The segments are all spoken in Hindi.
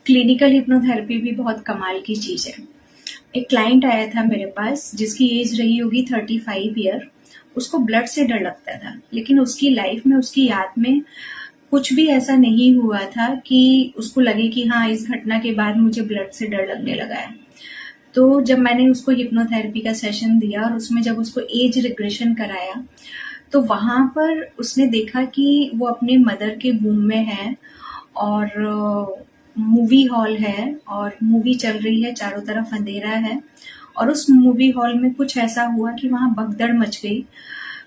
क्लिनिकल हिप्नोथेरेपी भी बहुत कमाल की चीज़ है। एक क्लाइंट आया था मेरे पास जिसकी एज रही होगी 35 ईयर। उसको ब्लड से डर लगता था, लेकिन उसकी लाइफ में, उसकी याद में कुछ भी ऐसा नहीं हुआ था कि उसको लगे कि हाँ, इस घटना के बाद मुझे ब्लड से डर लगने लगा है। तो जब मैंने उसको हिप्नोथेरेपी का सेशन दिया और उसमें जब उसको एज रिग्रेशन कराया, तो वहाँ पर उसने देखा कि वो अपने मदर के वूम में है और मूवी हॉल है और मूवी चल रही है, चारों तरफ अंधेरा है और उस मूवी हॉल में कुछ ऐसा हुआ कि वहाँ भगदड़ मच गई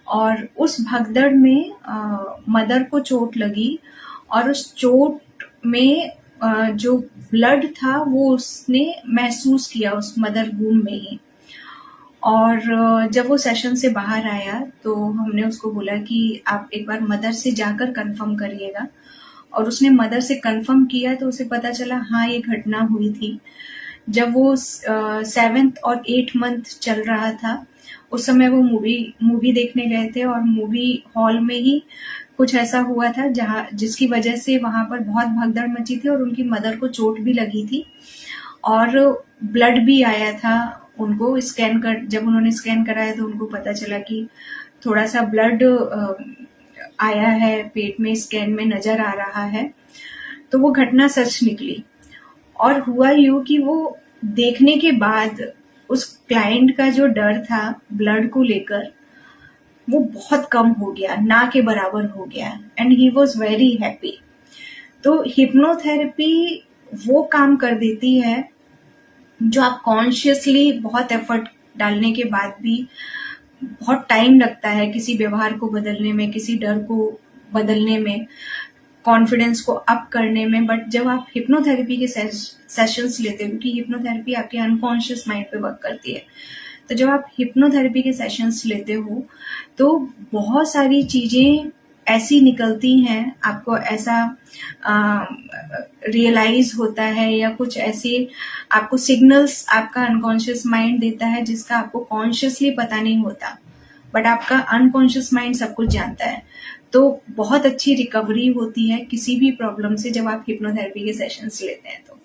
और उस भगदड़ में मदर को चोट लगी और उस चोट में जो ब्लड था वो उसने महसूस किया उस मदर वूम में ही। और जब वो सेशन से बाहर आया तो हमने उसको बोला कि आप एक बार मदर से जाकर कंफर्म करिएगा, और उसने मदर से कंफर्म किया तो उसे पता चला हाँ, ये घटना हुई थी। जब वो 7th और 8th मंथ चल रहा था, उस समय वो मूवी देखने गए थे और मूवी हॉल में ही कुछ ऐसा हुआ था जिसकी वजह से वहां पर बहुत भगदड़ मची थी और उनकी मदर को चोट भी लगी थी और ब्लड भी आया था उनको। जब उन्होंने स्कैन कराया तो उनको पता चला कि थोड़ा सा ब्लड आया है पेट में, स्कैन में नजर आ रहा है। तो वो घटना सच निकली और हुआ यूं कि वो देखने के बाद उस क्लाइंट का जो डर था ब्लड को लेकर, वो बहुत कम हो गया, ना के बराबर हो गया, and he was very happy. तो हिप्नोथेरेपी वो काम कर देती है जो आप कॉन्शियसली बहुत एफर्ट डालने के बाद भी बहुत टाइम लगता है किसी व्यवहार को बदलने में, किसी डर को बदलने में, कॉन्फिडेंस को अप करने में। बट जब आप हिप्नोथेरेपी के सेशंस लेते हो, क्योंकि हिप्नोथेरेपी आपके अनकॉन्शियस माइंड पे वर्क करती है, तो जब आप हिप्नोथेरेपी के सेशंस लेते हो तो बहुत सारी चीजें ऐसी निकलती हैं, आपको ऐसा रियलाइज होता है या कुछ ऐसे आपको सिग्नल्स आपका अनकॉन्शियस माइंड देता है जिसका आपको कॉन्शियसली पता नहीं होता, बट आपका अनकॉन्शियस माइंड सब कुछ जानता है। तो बहुत अच्छी रिकवरी होती है किसी भी प्रॉब्लम से जब आप हिप्नोथेरेपी के सेशंस लेते हैं तो।